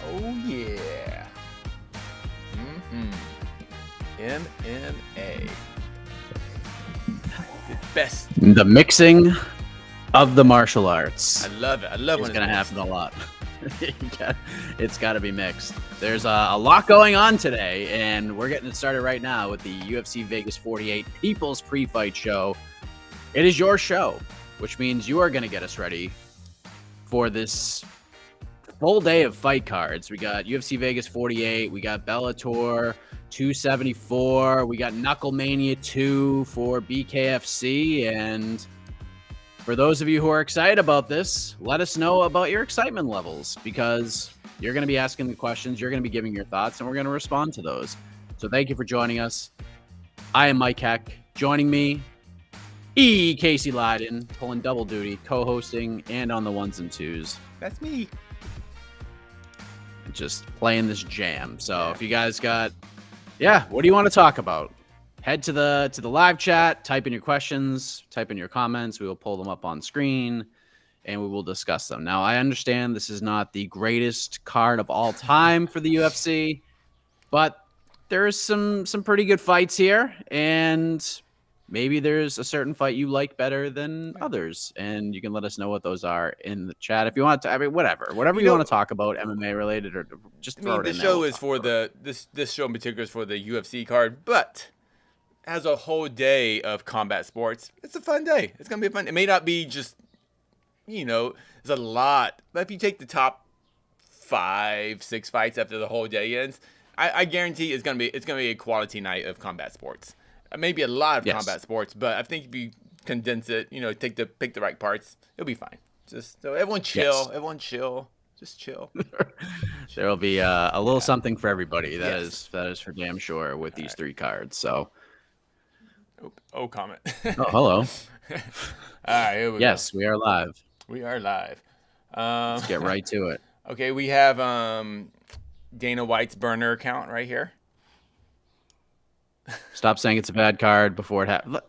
Oh, yeah. MMA. The best. The mixing of the martial arts. I love it. I love when it's going to happen a lot. It's got to be mixed. There's a lot going on today, and we're getting it started right now with the UFC Vegas 48 People's Pre-Fight Show. It is your show, which means you are going to get us ready for this full day of fight cards. We got UFC Vegas 48, we got Bellator 274, we got Knucklemania 2 for BKFC, and for those of you who are excited about this, let us know about your excitement levels, because you're going to be asking the questions, you're going to be giving your thoughts, and we're going to respond to those. So thank you for joining us. I am Mike Heck. Joining me, Casey Leydon, pulling double duty, co-hosting, and on the ones and twos. That's me. Just playing this jam. So if you guys got, what do you want to talk about? Head to the live chat, type in your questions, type in your comments. We will pull them up on screen and we will discuss them. Now, I understand this is not the greatest card of all time for the UFC, but there's some pretty good fights here, and maybe there's a certain fight you like better than others, and you can let us know what those are in the chat if you want to. I mean, whatever you want to talk about, MMA related, or just throw it in there. The show is for this show in particular is for the UFC card, but as a whole day of combat sports, it's a fun day. It's gonna be fun. It may not be just, there's a lot, but if you take the top 5-6 fights after the whole day ends, I guarantee it's gonna be a quality night of combat sports. Maybe a lot of combat sports, but I think if you condense it, pick the right parts, it'll be fine. Just so everyone chill, just chill. There will be a little something for everybody. That is for damn sure with these three cards. So, comment. Oh, hello. All right, here we go. We are live. We are live. Let's get right to it. Okay, we have Dana White's burner account right here. Stop saying it's a bad card before it happens.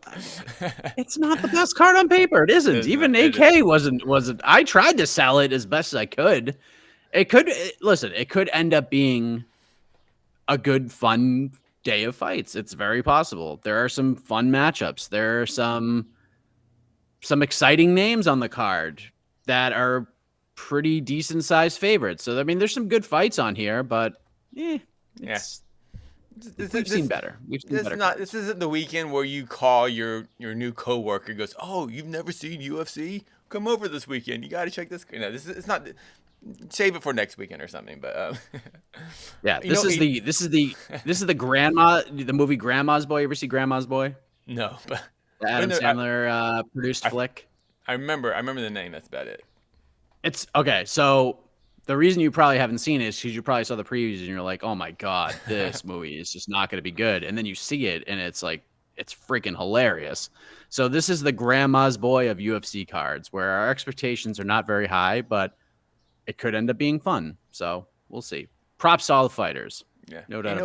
It's not the best card on paper. It isn't. Even AK wasn't. I tried to sell it as best as I could. It could end up being a good, fun day of fights. It's very possible. There are some fun matchups. There are some exciting names on the card that are pretty decent sized favorites. So I mean, there's some good fights on here, but we've seen better. This isn't the weekend where you call your new coworker and goes, "Oh, you've never seen UFC? Come over this weekend. You got to check this." It's not. Save it for next weekend or something. But this is the grandma. The movie Grandma's Boy. You ever see Grandma's Boy? No, but the Adam Sandler produced flick. I remember the name. That's about it. It's okay. So the reason you probably haven't seen it is because you probably saw the previews and you're like, "Oh my god, this movie is just not going to be good." And then you see it and it's like, it's freaking hilarious. So this is the Grandma's Boy of UFC cards, where our expectations are not very high, but it could end up being fun. So we'll see. Props to all the fighters. Yeah, no doubt.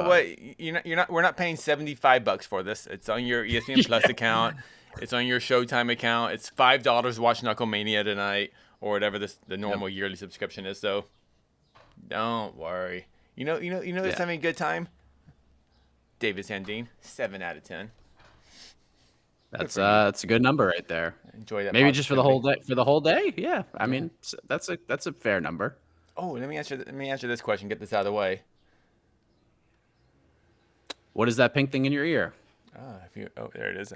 You know what? We're not paying $75 for this. It's on your ESPN Plus account. It's on your Showtime account. It's $5 to watch Knucklemania tonight, or whatever the normal yearly subscription is. So don't worry. It's having a good time. David Sandine, 7 out of 10. That's a good number right there. Enjoy that. Maybe just for the whole day. For the whole day, yeah. I mean, that's a fair number. Oh, let me answer this question. Get this out of the way. What is that pink thing in your ear? There it is.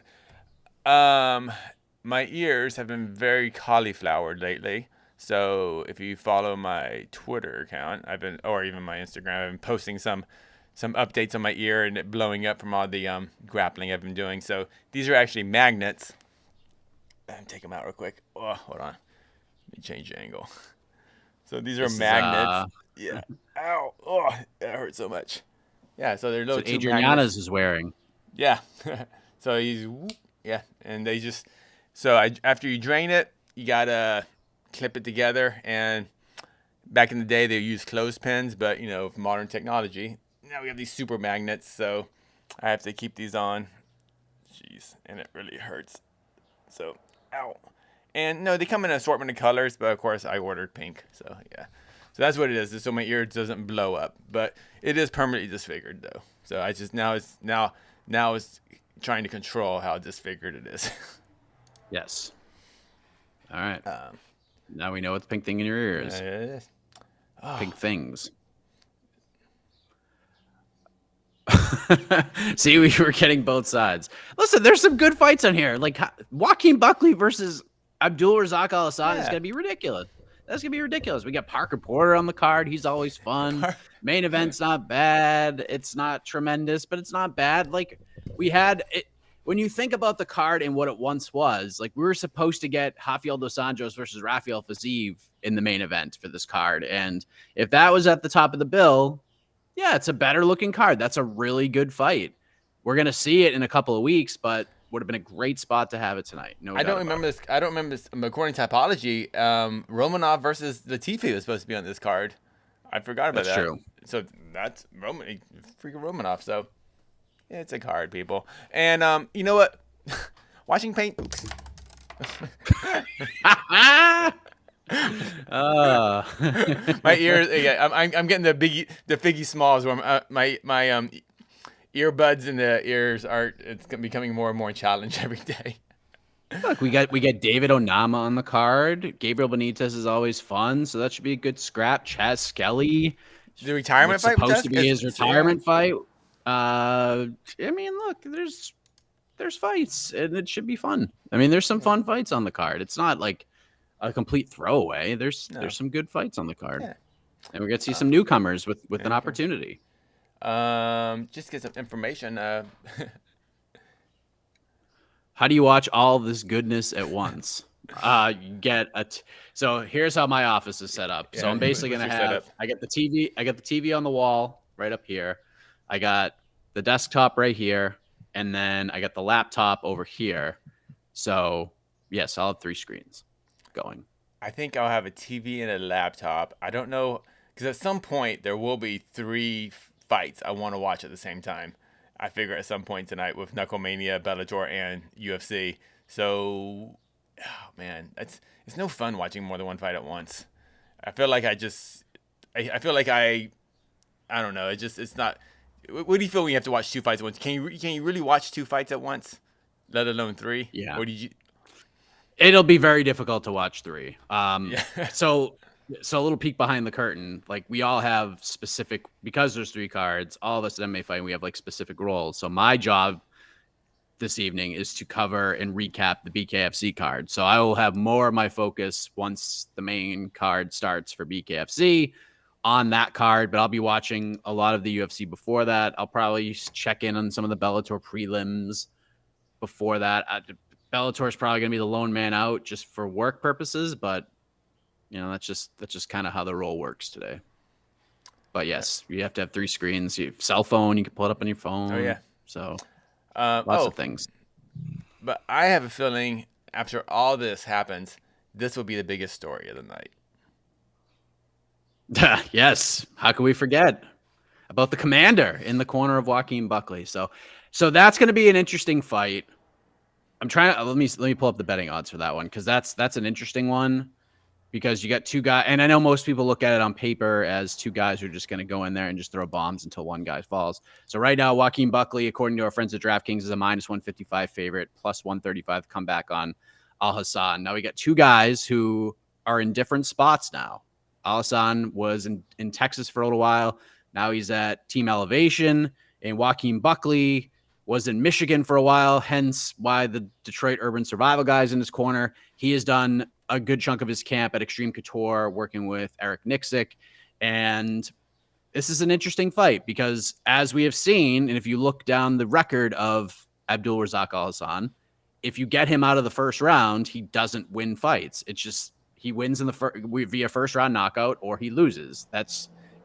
My ears have been very cauliflowered lately. So if you follow my Twitter account, or even my Instagram, I've been posting some updates on my ear and it blowing up from all the grappling I've been doing. So these are actually magnets. Take them out real quick. Oh, hold on. Let me change the angle. So these are magnets. Yeah. Ow. Oh, that hurts so much. Yeah. So they're little. So Adrian Yanez is wearing. Yeah. So and they just. So after you drain it, you gotta clip it together. And back in the day, they used clothespins, but with modern technology, now we have these super magnets. So I have to keep these on. Jeez, and it really hurts. So, ow. And no, they come in an assortment of colors, but of course I ordered pink. So yeah. So that's what it is. So my ear doesn't blow up, but it is permanently disfigured though. So I just now it's trying to control how disfigured it is. Yes. All right. Now we know what the pink thing in your ear is. It is. Pink things. See, we were getting both sides. Listen, there's some good fights on here. Like Joaquin Buckley versus Abdul Razak Al Hassan is going to be ridiculous. That's going to be ridiculous. We got Parker Porter on the card. He's always fun. Main event's not bad. It's not tremendous, but it's not bad. Like we had it. When you think about the card and what it once was, like we were supposed to get Rafael dos Anjos versus Rafael Fiziev in the main event for this card. And if that was at the top of the bill, yeah, it's a better looking card. That's a really good fight. We're going to see it in a couple of weeks, but would have been a great spot to have it tonight. No, I don't remember this. I don't remember this. According to Typology, Romanov versus Latifi was supposed to be on this card. I forgot about that. That's true. So that's freaking Romanov. So yeah, it's a card, people. And you know what? Watching paint. My ears. Yeah, I'm getting the Figgy Smalls where my earbuds in the ears are. It's becoming more and more a challenge every day. Look, we got David Onama on the card. Gabriel Benitez is always fun, so that should be a good scrap. Chaz Skelly. The retirement fight supposed to be his retirement fight. I mean, look, there's fights, and it should be fun. I mean, there's some fun fights on the card. It's not like a complete throwaway. There's some good fights on the card, and we're gonna see some newcomers with an opportunity. Just get some information. How do you watch all this goodness at once? You get so here's how my office is set up. So I'm basically gonna have I got the TV on the wall right up here. I got the desktop right here, and then I got the laptop over here. So yes, I'll have 3 screens going. I think I'll have a TV and a laptop. I don't know, because at some point there will be 3 fights I want to watch at the same time. I figure at some point tonight with Knucklemania, Bellator, and UFC. So, oh man, it's no fun watching more than one fight at once. I feel like I feel like I don't know. It's not. What do you feel when you have to watch 2 fights at once? Can you really watch 2 fights at once, let alone 3? Yeah. Or did you? It'll be very difficult to watch 3. Yeah. So a little peek behind the curtain. Like we all have specific, because there's 3 cards. All of us at MMA Fighting, we have like specific roles. So my job this evening is to cover and recap the BKFC card. So I will have more of my focus once the main card starts for BKFC on that card, but I'll be watching a lot of the UFC before that. I'll probably check in on some of the Bellator prelims before that. Bellator is probably going to be the lone man out just for work purposes, but you know, that's just kind of how the role works today. But yes, you have to have 3 screens. You have cell phone, you can pull it up on your phone. Oh yeah. So lots of things. But I have a feeling after all this happens, this will be the biggest story of the night. Yes. How can we forget about the commander in the corner of Joaquin Buckley? So that's going to be an interesting fight. I'm trying to let me pull up the betting odds for that one, because that's an interesting one, because you got 2 guys, and I know most people look at it on paper as 2 guys who are just going to go in there and just throw bombs until one guy falls. So right now, Joaquin Buckley, according to our friends at DraftKings, is a -155 favorite, plus 135 comeback on Al Hassan. Now we got 2 guys who are in different spots now. Al Hassan was in Texas for a little while. Now he's at Team Elevation, and Joaquin Buckley was in Michigan for a while, hence why the Detroit Urban Survival guys in his corner. He has done a good chunk of his camp at Extreme Couture working with Eric Nixick. And this is an interesting fight because, as we have seen, and if you look down the record of Abdul Razak Al Hassan, if you get him out of the first round, he doesn't win fights. It's just he wins in the via first round knockout, or he loses.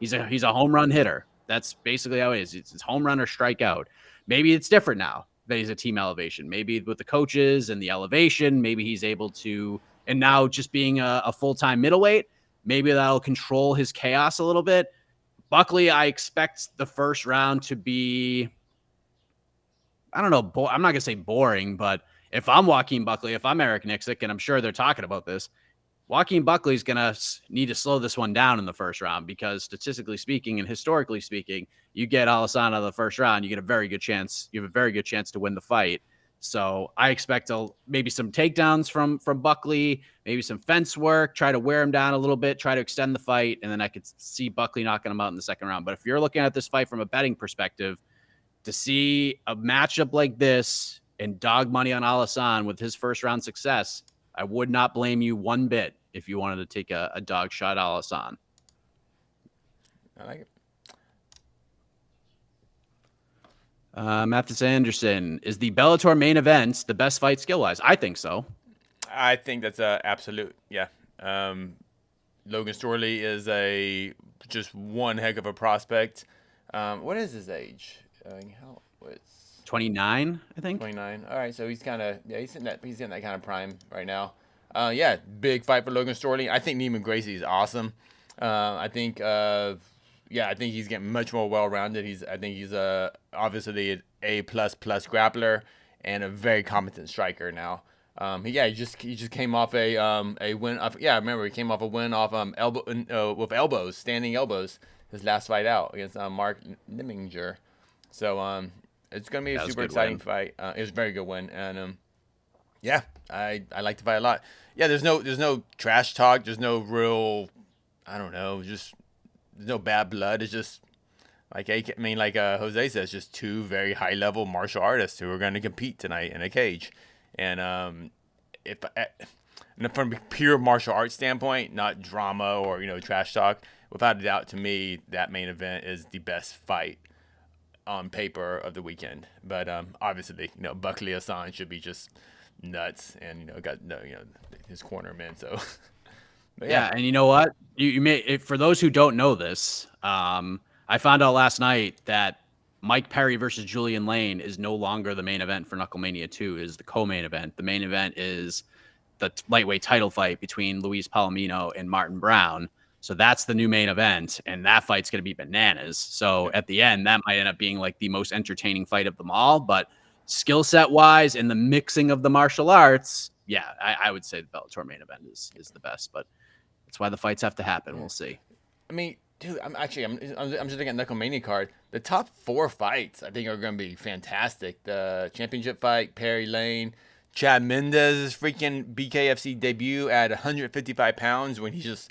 He's a home run hitter. That's basically how it is. It's home run or strikeout. Maybe it's different now that he's a Team Elevation. Maybe with the coaches and the elevation, maybe he's able to, and now just being a full-time middleweight, maybe that'll control his chaos a little bit. Buckley, I expect the first round to be, I don't know, I'm not going to say boring, but if I'm Joaquin Buckley, if I'm Eric Nixick, and I'm sure they're talking about this, Joaquin Buckley's going to need to slow this one down in the first round because statistically speaking and historically speaking, you get Alessandro out of the first round, you get a very good chance. You have a very good chance to win the fight. So I expect maybe some takedowns from Buckley, maybe some fence work, try to wear him down a little bit, try to extend the fight, and then I could see Buckley knocking him out in the second round. But if you're looking at this fight from a betting perspective, to see a matchup like this and dog money on Alessandro with his first round success, I would not blame you one bit if you wanted to take a dog shot at Alessandro. I like it. Mathis Anderson, is the Bellator main event the best fight skill-wise? I think so. I think that's a absolute, yeah. Logan Storley is just one heck of a prospect. What is his age? What's 29, I think. 29. All right, so he's kind of he's in that kind of prime right now. Yeah, big fight for Logan Storley. I think Neiman Gracie is awesome. I think he's getting much more well-rounded. I think he's obviously an A++ grappler and a very competent striker now. He just came off a win. I remember he came off a win off with elbows, standing elbows. His last fight out against Mark Niminger. So it's gonna be a super exciting fight. It was a very good win, and I like the fight a lot. Yeah, there's no trash talk. There's no real, I don't know, just there's no bad blood. It's just like Jose says, just two very high level martial artists who are going to compete tonight in a cage. And from a pure martial arts standpoint, not drama or trash talk, without a doubt, to me that main event is the best fight on paper of the weekend. But obviously, Buckley Hassan should be just nuts, and got his corner man. So. But yeah, and you know what? You may, for those who don't know this, I found out last night that Mike Perry versus Julian Lane is no longer the main event for Knucklemania 2. Is the co-main event. The main event is the lightweight title fight between Luis Palomino and Martin Brown. So that's the new main event, and that fight's going to be bananas. So at the end, that might end up being like the most entertaining fight of them all. But skill set wise and the mixing of the martial arts, yeah, I would say the Bellator main event is the best. But that's why the fights have to happen. We'll see. I mean, dude, I'm just looking at Knucklemania card. The top 4 fights I think are going to be fantastic. The championship fight, Perry Lane, Chad Mendes' freaking BKFC debut at 155 pounds when he looks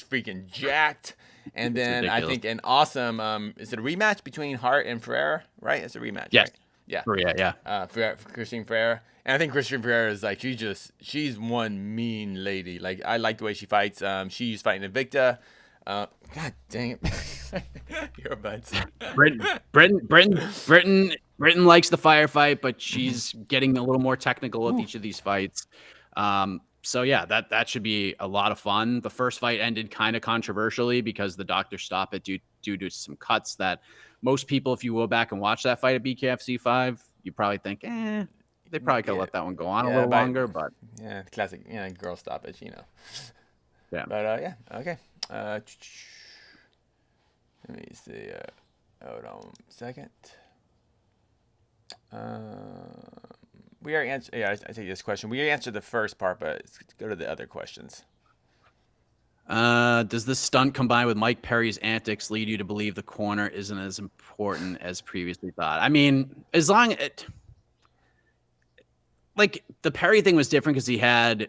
freaking jacked. And then I think an awesome is it a rematch between Hart and Ferreira? Right, it's a rematch. Yes. Right? Yeah. Yeah. Christine Ferreira. And I think Christian Ferreira is like, she's one mean lady. Like, I like the way she fights. She's fighting Invicta. God dang it. Earbuds. Britain likes the firefight, but she's getting a little more technical with each of these fights. So yeah, that should be a lot of fun. The first fight ended kind of controversially because the doctor stopped it due to some cuts that most people, if you go back and watch that fight at BKFC 5, you probably think, they probably could have let that one go on a little longer, but classic, girl stoppage, Yeah. But okay. Let me see. Hold on a second. We already answered. Yeah, I take this question. We already answered the first part, but let's go to the other questions. Does this stunt combined with Mike Perry's antics lead you to believe the corner isn't as important as previously thought? I mean, as long as like the Perry thing was different because he had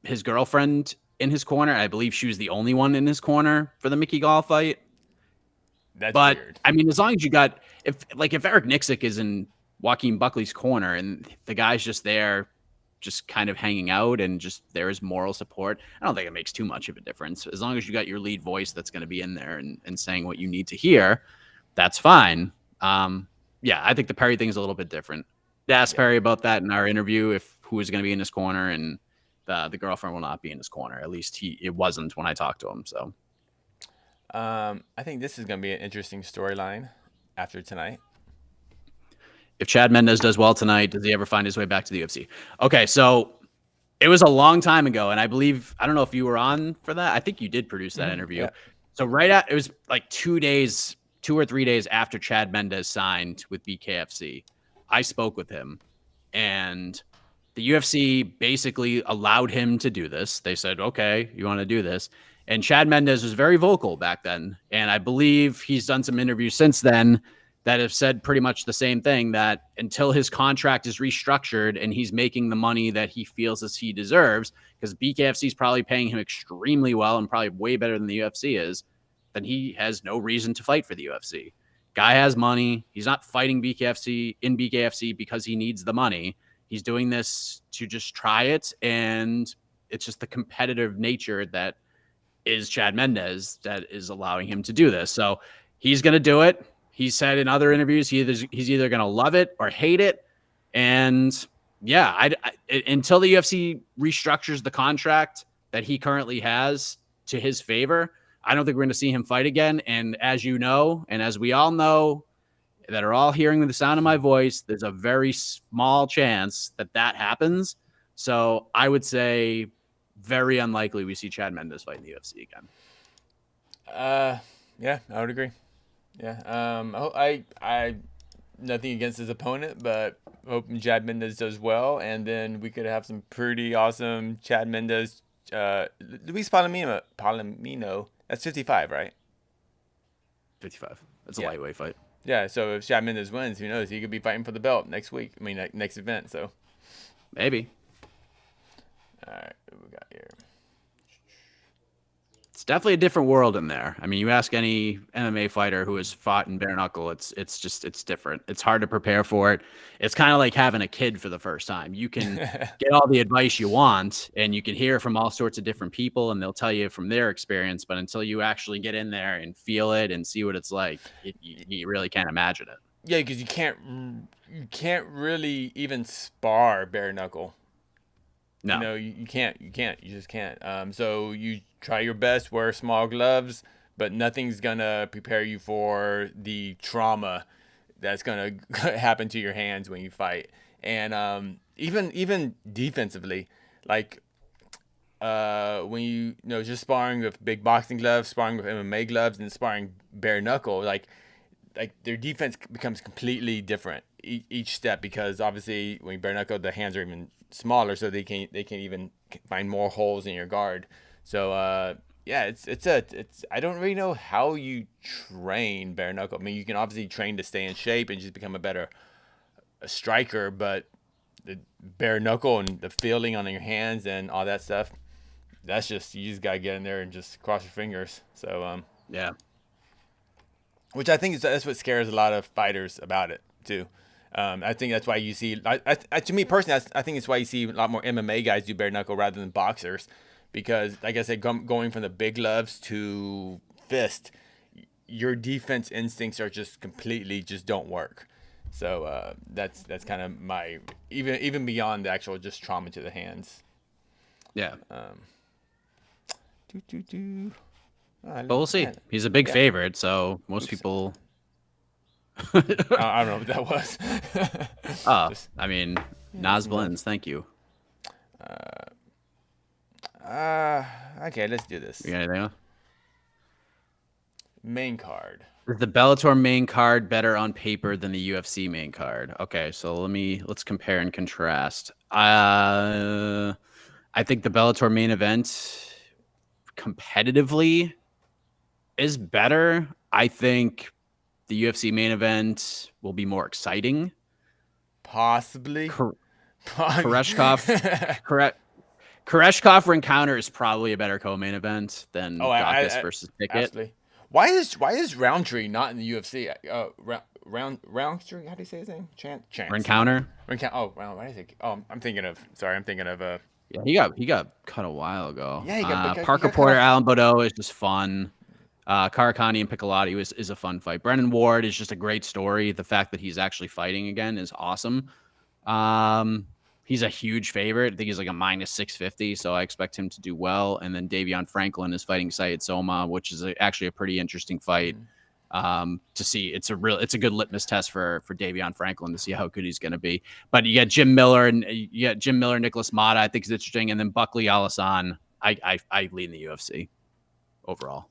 his girlfriend in his corner. I believe she was the only one in his corner for the Mickey Gall fight. That's weird. I mean, as long as you got if Eric Nixick is in Joaquin Buckley's corner and the guy's just there, just kind of hanging out and just there is moral support, I don't think it makes too much of a difference. As long as you got your lead voice that's going to be in there and saying what you need to hear, that's fine. Yeah, I think the Perry thing is a little bit different. I asked Perry about that in our interview, if who is going to be in his corner, and the girlfriend will not be in his corner. At least it wasn't when I talked to him. So I think this is going to be an interesting storyline after tonight. If Chad Mendes does well tonight, does he ever find his way back to the UFC? Okay, so it was a long time ago, and I don't know if you were on for that. I think you did produce that interview. Yeah. So it was like 2 or 3 days after Chad Mendes signed with BKFC. I spoke with him, and the UFC basically allowed him to do this. They said, okay, you want to do this. And Chad Mendes was very vocal back then. And I believe he's done some interviews since then that have said pretty much the same thing, that until his contract is restructured and he's making the money that he feels as he deserves, because BKFC is probably paying him extremely well and probably way better than the UFC is, then he has no reason to fight for the UFC. Guy has money. He's not fighting BKFC because he needs the money. He's doing this to just try it. And it's just the competitive nature that is Chad Mendes that is allowing him to do this. So he's going to do it. He said in other interviews, he's either going to love it or hate it. And yeah, until the UFC restructures the contract that he currently has to his favor, I don't think we're going to see him fight again. And as you know, and as we all know that are all hearing the sound of my voice, there's a very small chance that that happens. So I would say very unlikely we see Chad Mendes fight in the UFC again. Yeah, I would agree. Yeah. I nothing against his opponent, but hoping Chad Mendes does well, and then we could have some pretty awesome Chad Mendes. Luis Palomino. That's 55, right? 55. That's a lightweight fight. Yeah. So if Chad Mendes wins, who knows? He could be fighting for the belt next week. I mean, next event. So maybe. All right. What we got here? It's definitely a different world in there. I mean, you ask any MMA fighter who has fought in bare knuckle, it's different. It's hard to prepare for it. It's kind of like having a kid for the first time. You can get all the advice you want, and you can hear from all sorts of different people, and they'll tell you from their experience. But until you actually get in there and feel it and see what it's like, you really can't imagine it. Yeah, because you can't really even spar bare knuckle. No. You know, you just can't. So you try your best, wear small gloves, but nothing's gonna prepare you for the trauma that's gonna happen to your hands when you fight. And even defensively, like when you know just sparring with big boxing gloves, sparring with MMA gloves, and sparring bare knuckle, like their defense becomes completely different each step, because obviously when you bare knuckle, the hands are even smaller, so they can even find more holes in your guard. So yeah, it's I don't really know how you train bare knuckle. I mean, you can obviously train to stay in shape and just become a better striker, but the bare knuckle and the feeling on your hands and all that stuff, that's just, you just gotta get in there and just cross your fingers. So yeah, which I think that's what scares a lot of fighters about it too. I think that's why you see, to me personally, I think it's why you see a lot more MMA guys do bare knuckle rather than boxers, because like I said, going from the big gloves to fist, your defense instincts are just completely just don't work. So that's kind of my, even beyond the actual just trauma to the hands. Yeah. But we'll see. He's a big favorite, so most people. I don't know what that was. Oh, I mean, Nas Blends. Thank you. Okay, let's do this. You got anything else? Main card. Is the Bellator main card better on paper than the UFC main card? Okay, so let's compare and contrast. I think the Bellator main event competitively is better. I think the UFC main event will be more exciting. Possibly. Koreshkov Rencounter is probably a better co-main event than Dawkins versus Pickett. Absolutely. Why is Roundtree not in the UFC? Roundtree, how do you say his name? Chance. Rencounter. Oh, why is it? Oh, I'm thinking of. Yeah, he got cut a while ago. Yeah, he got Parker Porter, Alan Bodeau is just fun. Karakani and Piccolotti is a fun fight. Brennan Ward is just a great story. The fact that he's actually fighting again is awesome. He's a huge favorite. I think he's like a -650, so I expect him to do well. And then Davion Franklin is fighting Syed Soma, which is actually a pretty interesting fight to see. It's a good litmus test for Davion Franklin to see how good he's going to be. But you got Jim Miller, Nicholas Mata, I think is interesting, and then Buckley Alassane. I lead in the UFC overall.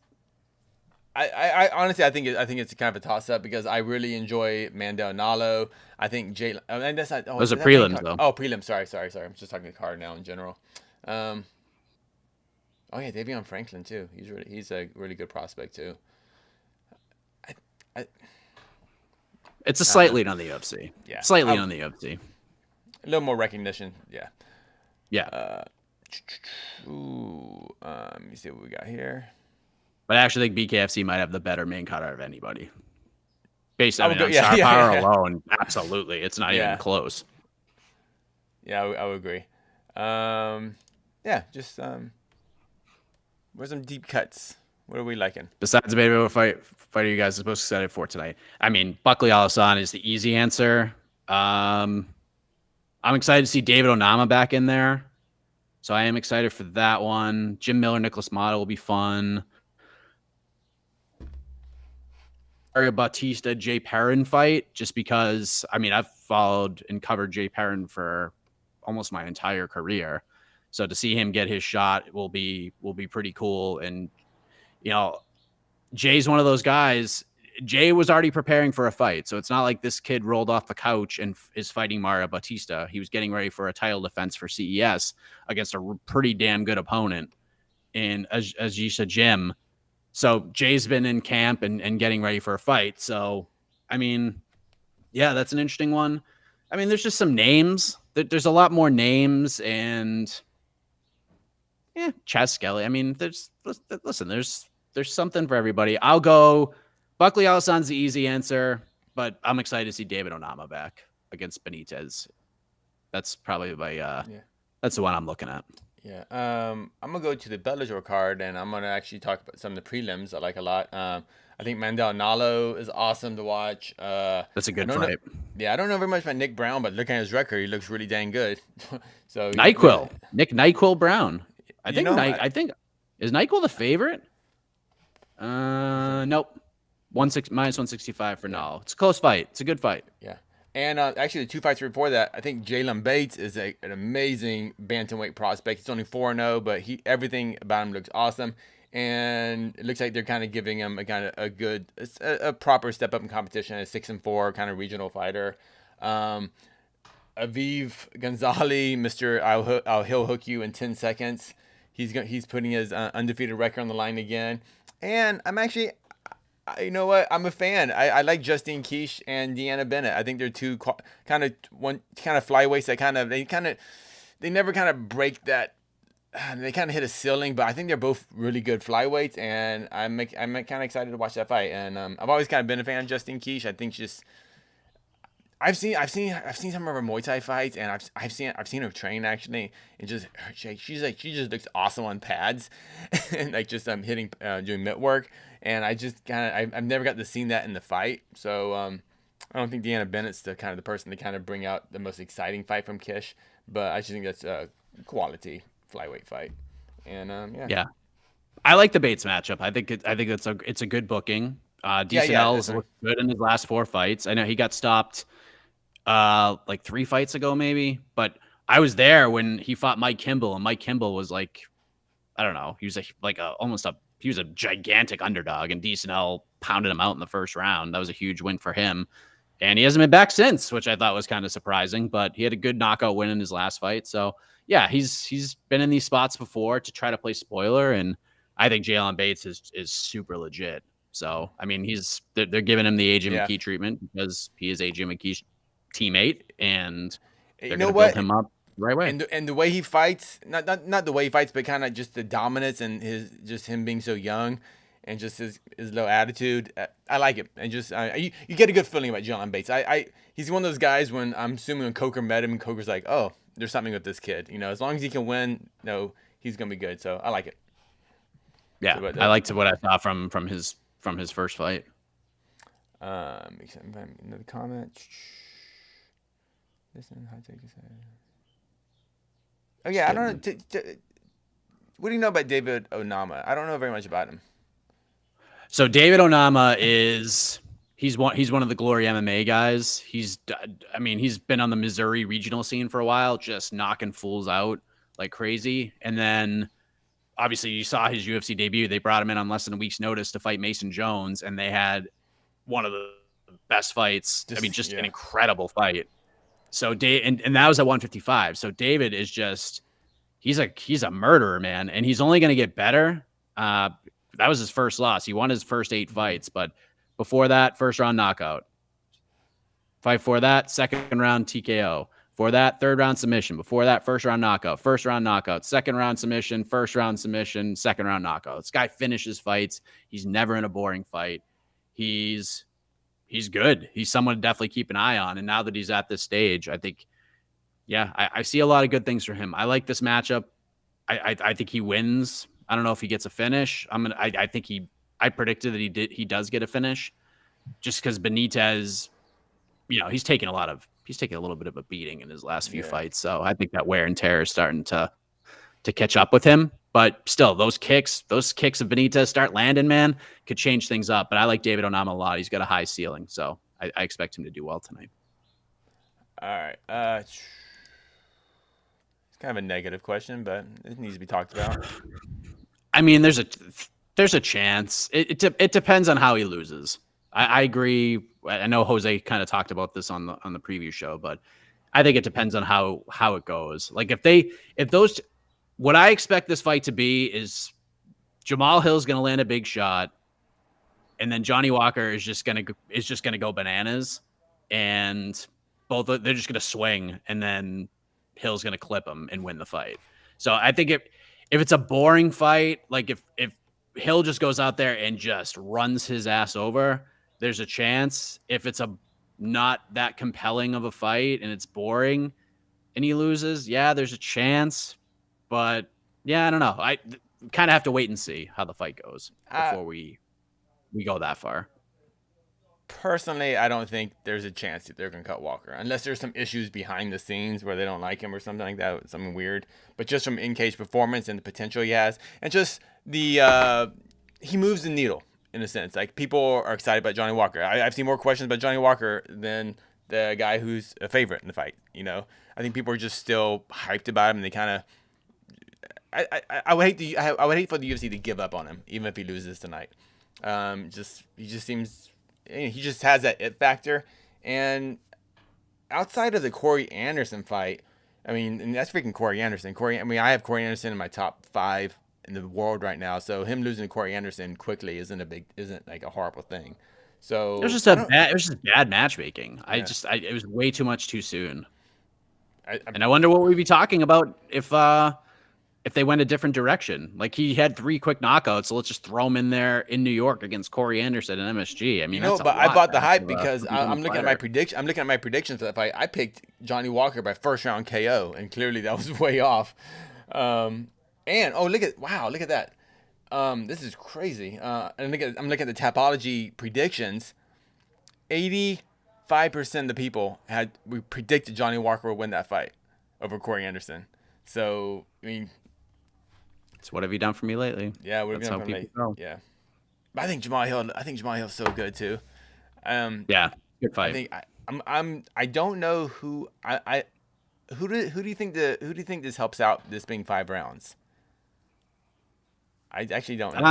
I honestly, I think it's kind of a toss up because I really enjoy Mandel Nalo. I think Jay, and that's not. Oh, Those is are that main prelims card? though. Oh, prelims. Sorry. I'm just talking the card now in general. Um, oh yeah, Davion Franklin too. He's a really good prospect too. I, I, It's a I don't slight know. lead on the UFC. Yeah, Slightly on the UFC. a little more recognition. Yeah. Yeah. Let me see what we got here. But I actually think BKFC might have the better main card out of anybody. Based, I would go, on yeah, star power yeah. alone, absolutely. It's not even Yeah. close. Yeah, I would agree. Yeah, just where's some deep cuts? What are we liking? Besides the Bellator fight are you guys most excited for tonight? I mean, Buckley Alassane is the easy answer. I'm excited to see David Onama back in there. So I am excited for that one. Jim Miller, Nicholas Mata will be fun. Mario Bautista, Jay Perrin fight, just because, I mean, I've followed and covered Jay Perrin for almost my entire career. So to see him get his shot will be pretty cool. And, you know, Jay's one of those guys. Jay was already preparing for a fight. So it's not like this kid rolled off the couch and is fighting Mario Bautista. He was getting ready for a title defense for CES against a pretty damn good opponent in Ajisha Jim. So Jay's been in camp and getting ready for a fight. So, I mean, yeah, that's an interesting one. I mean, there's just some names. There's a lot more names, and Chaz Skelly. I mean, there's something for everybody. I'll go Buckley Alasane's the easy answer, but I'm excited to see David Onama back against Benitez. That's probably that's the one I'm looking at. Yeah. I'm gonna go to the Bellator card, and I'm gonna actually talk about some of the prelims I like a lot. I think Mandel Nalo is awesome to watch. That's a good fight. Yeah, I don't know very much about Nick Brown, but looking at his record, he looks really dang good. So NyQuil, Nick NyQuil Brown. I think is NyQuil the favorite? Nope. -165 for Nalo. It's a close fight. It's a good fight. Yeah. And actually, the two fights before that, I think Jalen Bates is an amazing bantamweight prospect. He's only 4-0, but everything about him looks awesome. And it looks like they're kind of giving him a proper step up in competition, a 6-4 kind of regional fighter. Aviv Gonzalez, Mr. I'll heel hook you in 10 seconds. He's putting his undefeated record on the line again. And you know what? I'm a fan. I like Justine Kish and Deanna Bennett. I think they're two kind of flyweights that they never kind of break that. They kind of hit a ceiling, but I think they're both really good flyweights, and I'm kind of excited to watch that fight. And I've always kind of been a fan of Justine Kish. I think I've seen some of her Muay Thai fights, and I've seen her train actually, and she just looks awesome on pads, and like just hitting doing mitt work, and I've never got to see that in the fight, so I don't think Deanna Bennett's the person to kind of bring out the most exciting fight from Kish, but I just think that's a quality flyweight fight, and yeah. I like the Bates matchup. I think it's a good booking. DCL's looked good in his last 4 fights. I know he got stopped like 3 fights ago maybe, but I was there when he fought Mike Kimball, and Mike Kimball was like, I don't know, he was he was a gigantic underdog, and DCL pounded him out in the first round. That was a huge win for him, and he hasn't been back since, which I thought was kind of surprising, but he had a good knockout win in his last fight. So yeah, he's been in these spots before to try to play spoiler, and I think Jalen Bates is super legit. So I mean, they're giving him the AJ McKee treatment because he is AJ McKee's teammate, and they're going to build him up the right way. And the way he fights, not the way he fights, but kind of just the dominance and him being so young, and just his low attitude. I like it, and just you get a good feeling about Jalen Bates. He's one of those guys when I'm assuming when Coker met him, Coker's like, oh, there's something with this kid. You know, as long as he can win, he's going to be good. So I like it. Yeah, I liked what I saw from his first fight. Another comment. Oh yeah, I don't know. What do you know about David Onama? I don't know very much about him. So David Onama he's one of the Glory MMA guys. He's been on the Missouri regional scene for a while, just knocking fools out like crazy. And then obviously you saw his UFC debut. They brought him in on less than a week's notice to fight Mason Jones, and they had one of the best fights. Just an incredible fight. So and that was at 155. So David is just he's a murderer, man, and he's only going to get better. That was his first loss. He won his first 8 fights, but before that, first round knockout. Fight for that, second round TKO. For that, third round submission. Before that, first round knockout, second round submission, first round submission, second round knockout. This guy finishes fights. He's never in a boring fight. He's good. He's someone to definitely keep an eye on. And now that he's at this stage, I think, yeah, I see a lot of good things for him. I like this matchup. I think he wins. I don't know if he gets a finish. I predicted that he does get a finish, just because Benitez, he's taking a little bit of a beating in his last few fights. So I think that wear and tear is starting to catch up with him. But still, those kicks of Benitez start landing, man, could change things up. But I like David Onama a lot. He's got a high ceiling, so I expect him to do well tonight. All right. It's kind of a negative question, but it needs to be talked about. I mean, there's a chance. It depends on how he loses. I agree. I know Jose kind of talked about this on the preview show, but I think it depends on how it goes. Like what I expect this fight to be is Jamahal Hill's going to land a big shot, and then Johnny Walker is just going to go bananas, and they're just going to swing, and then Hill's going to clip him and win the fight. So I think if it's a boring fight, like if Hill just goes out there and just runs his ass over, there's a chance. If it's not that compelling of a fight and it's boring and he loses, yeah, there's a chance. But yeah, I don't know. I kind of have to wait and see how the fight goes before we go that far. Personally, I don't think there's a chance that they're going to cut Walker, unless there's some issues behind the scenes where they don't like him or something like that, something weird. But just from in-cage performance and the potential he has, and just he moves the needle in a sense. Like, people are excited about Johnny Walker. I've seen more questions about Johnny Walker than the guy who's a favorite in the fight. I think people are just still hyped about him, and they kind of. I would hate for the UFC to give up on him, even if he loses tonight. He just seems. He just has that it factor. And outside of the Corey Anderson fight, and that's freaking Corey Anderson. I have Corey Anderson in my top 5 in the world right now. So him losing to Corey Anderson quickly isn't like a horrible thing. So it was just bad matchmaking. Yeah. It was way too much too soon. And I wonder what we'd be talking about if they went a different direction. Like, he had 3 quick knockouts, so let's just throw him in there in New York against Corey Anderson and MSG. I bought the hype because I'm looking at my prediction. I'm looking at my predictions for that fight. I picked Johnny Walker by first round KO, and clearly that was way off. Look at that. This is crazy. And I'm looking at the Tapology predictions. 85% of the people we predicted Johnny Walker would win that fight over Corey Anderson. So it's what have you done for me lately? Yeah, what have you done for me? Yeah, but I think Jamahal Hill's so good too. Yeah, good fight. I don't know who who do you think this helps out, this being 5 rounds? I actually don't know.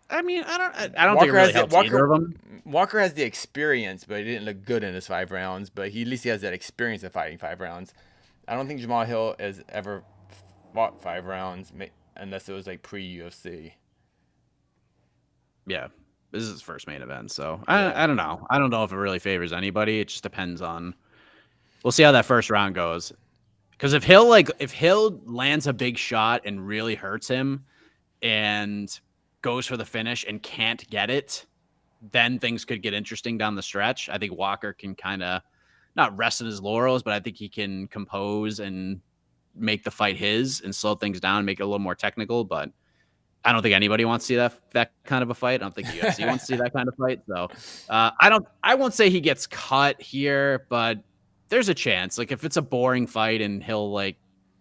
I don't think it really helps either of them. Walker has the experience, but he didn't look good in his 5 rounds. But at least he has that experience of fighting 5 rounds. I don't think Jamahal Hill has ever fought 5 rounds unless it was like pre-UFC. Yeah, this is his first main event, so I don't know. I don't know if it really favors anybody. It just depends on. We'll see how that first round goes. Because if Hill lands a big shot and really hurts him, and goes for the finish and can't get it, then things could get interesting down the stretch. I think Walker can kind of not rest in his laurels, but I think he can compose and make the fight his and slow things down and make it a little more technical. But I don't think anybody wants to see that kind of a fight. I don't think the UFC wants to see that kind of fight. So I won't say he gets cut here, but there's a chance. Like, if it's a boring fight and Hill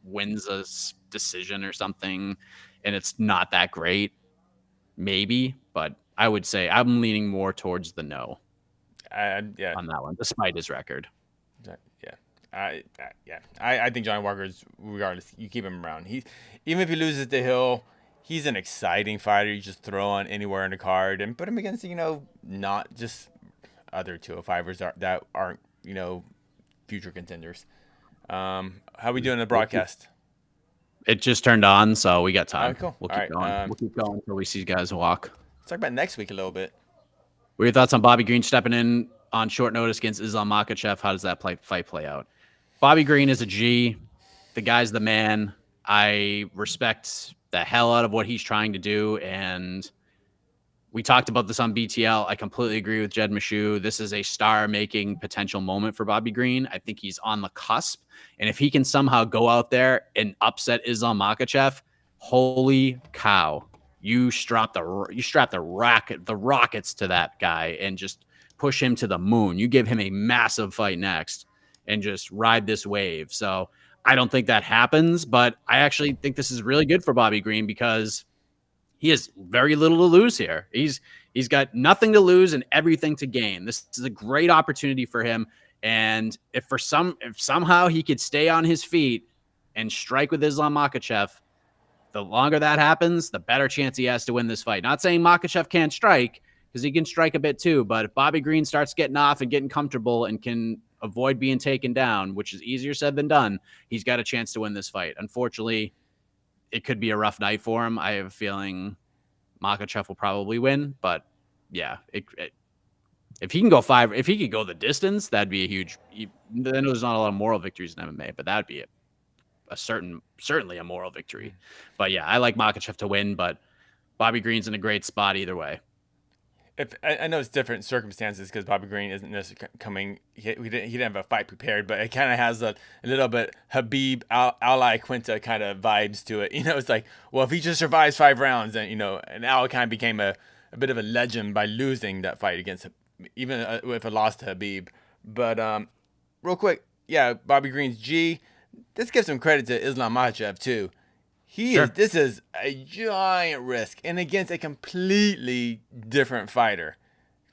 wins a decision or something and it's not that great, maybe. But I would say I'm leaning more towards the no. On that one, despite his record. Yeah, I think Johnny Walker's, regardless, you keep him around. Even if he loses to Hill, he's an exciting fighter. You just throw on anywhere in the card and put him against, not just other 205ers that aren't, future contenders. How we doing in the broadcast? It just turned on, so we got time. Cool. We'll keep going. We'll keep going until we see guys walk. Let's talk about next week a little bit. What are your thoughts on Bobby Green stepping in on short notice against Islam Makhachev? How does that fight play out? Bobby Green is a G. The guy's the man. I respect the hell out of what he's trying to do, and we talked about this on BTL. I completely agree with Jed Meshew. This is a star-making potential moment for Bobby Green. I think he's on the cusp. And if he can somehow go out there and upset Islam Makhachev, holy cow. You strap the rockets to that guy and just push him to the moon. You give him a massive fight next and just ride this wave. So I don't think that happens, but I actually think this is really good for Bobby Green because he has very little to lose here. He's got nothing to lose and everything to gain. This is a great opportunity for him. And if somehow he could stay on his feet and strike with Islam Makhachev, the longer that happens, the better chance he has to win this fight. Not saying Makhachev can't strike, because he can strike a bit too. But if Bobby Green starts getting off and getting comfortable and can avoid being taken down, which is easier said than done, he's got a chance to win this fight. Unfortunately, it could be a rough night for him. I have a feeling Makhachev will probably win, but yeah, if he can go if he could go the distance, that'd be a huge. Then there's not a lot of moral victories in MMA, but that'd be certainly a moral victory. But yeah, I like Makhachev to win, but Bobby Green's in a great spot either way. I know it's different circumstances because Bobby Green isn't necessarily coming. He didn't have a fight prepared, but it kind of has a little bit Habib Al Quinta kind of vibes to it. It's like, well, if he just survives 5 rounds, then and Al kind of became a bit of a legend by losing that fight against even with a loss to Habib. But real quick, yeah, Bobby Green's G. Let's give some credit to Islam Makhachev too. This is a giant risk, and against a completely different fighter.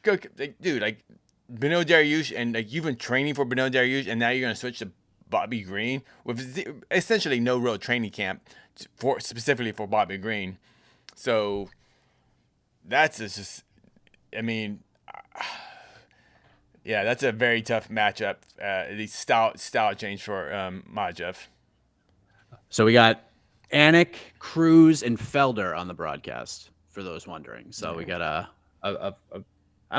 Dude, like Beneil Dariush, and like you've been training for Beneil Dariush, and now you're gonna switch to Bobby Green with essentially no real training camp specifically for Bobby Green. So that's just, yeah, that's a very tough matchup. The style change for Makhachev. So we got Anik, Cruz, and Felder on the broadcast, for those wondering. So we got I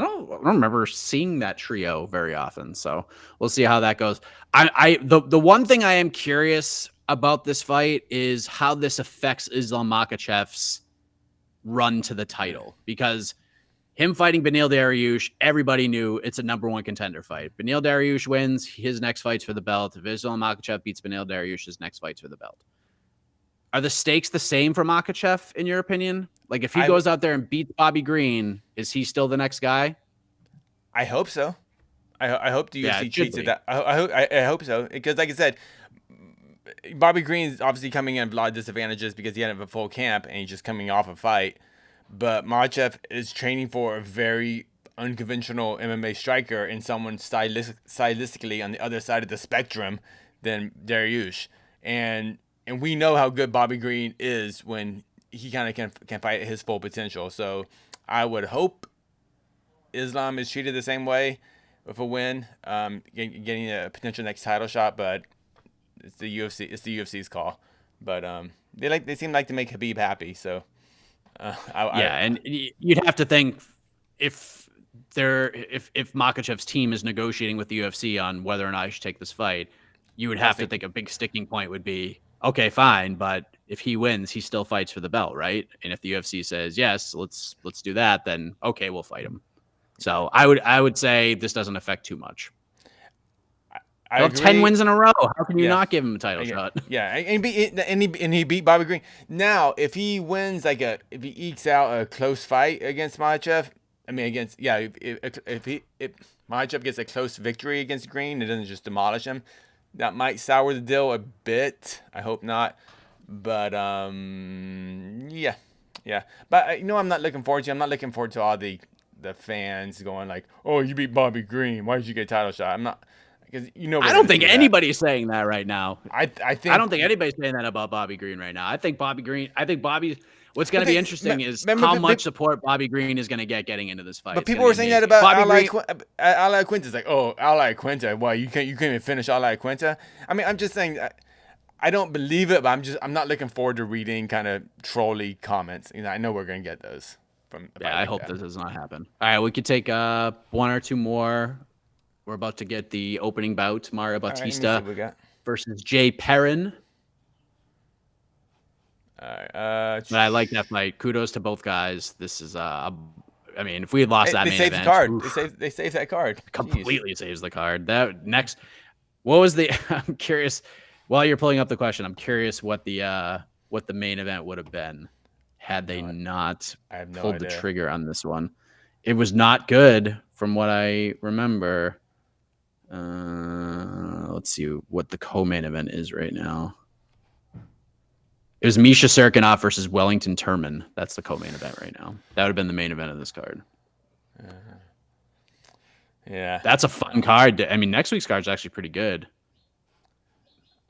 don't remember seeing that trio very often. So we'll see how that goes. The one thing I am curious about this fight is how this affects Islam Makhachev's run to the title, because him fighting Beneil Dariush, everybody knew it's a number 1 contender fight. Beneil Dariush wins, his next fight's for the belt. If Islam Makhachev beats Beneil Dariush, his next fight's for the belt. Are the stakes the same for Makhachev, in your opinion? Like, if he goes out there and beats Bobby Green, is he still the next guy? I hope so. I hope the UFC treats it that. I hope so, because like I said, Bobby Green's obviously coming in with a lot of disadvantages because he didn't have a full camp and he's just coming off a fight. But Makhachev is training for a very unconventional MMA striker and someone stylistically on the other side of the spectrum than Dariush. And we know how good Bobby Green is when he kind of can fight at his full potential. So I would hope Islam is treated the same way with a win, getting a potential next title shot. But it's the UFC. It's the UFC's call. But they seem like to make Habib happy. So and you'd have to think if Makhachev's team is negotiating with the UFC on whether or not I should take this fight, you would have to think a big sticking point would be, okay, fine, but if he wins, he still fights for the belt, right? And if the UFC says yes, let's do that, then okay, we'll fight him. So I would say this doesn't affect too much. I agree. 10 wins in a row. How can you not give him a title shot? Yeah, and he beat Bobby Green. Now, if he wins if he ekes out a close fight against Makhachev, if Makhachev gets a close victory against Green, it doesn't just demolish him. That might sour the deal a bit. I hope not. But yeah. But I'm not looking forward to. I'm not looking forward to all the fans going like, "Oh, you beat Bobby Green. Why did you get a title shot?" I'm not. because you know I don't think anybody's saying that right now. I think I don't think anybody's saying that about Bobby Green right now. I think Bobby. What's going to be interesting is how much support Bobby Green is going to get getting into this fight. But people were saying that about Al Quinta. Like, oh, Al Quinta. Well, you can't even finish Al Quinta. I mean, I'm just saying. I don't believe it, but I'm not looking forward to reading kind of trolly comments. You know, I know we're gonna get those from. Yeah, I hope this does not happen. All right, we could take one or two more. We're about to get the opening bout: Mario Bautista versus Jay Perrin. All right, but I like that fight. Kudos to both guys. This is I mean, if we had lost that main event, the card. They saved that card. Completely saves the card. That next, what was the? I'm curious. While you're pulling up the question, I'm curious what the main event would have been had they not pulled the trigger on this one. It was not good from what I remember. Let's see what the co-main event is right now. It was Misha Serkinov versus Wellington Turman. That's the co-main event right now. That would have been the main event of this card. Yeah. That's a fun card. I mean, next week's card is actually pretty good.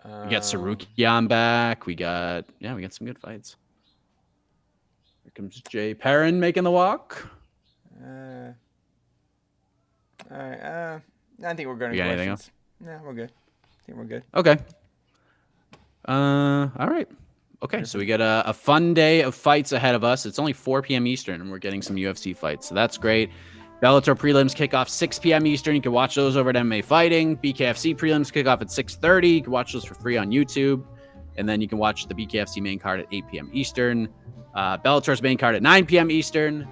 We got Sarukian back. We got some good fights. Here comes Jay Perrin making the walk. All right. I think we're going to get anything else? No, we're good. I think we're good. Okay. All right. Okay, so we got a fun day of fights ahead of us. It's only 4 p.m. Eastern, and we're getting some UFC fights, so that's great. Bellator prelims kick off 6 p.m. Eastern. You can watch those over at MMA Fighting. BKFC prelims kick off at 6:30. You can watch those for free on YouTube. And then you can watch the BKFC main card at 8 p.m. Eastern. Bellator's main card at 9 p.m. Eastern.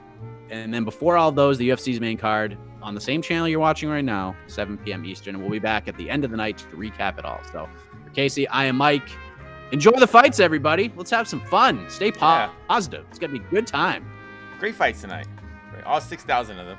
And then before all those, the UFC's main card on the same channel you're watching right now, 7 p.m. Eastern. And we'll be back at the end of the night to recap it all. So for Casey, I am Mike. Enjoy the fights, everybody. Let's have some fun. Stay positive. It's going to be a good time. Great fights tonight. All 6,000 of them.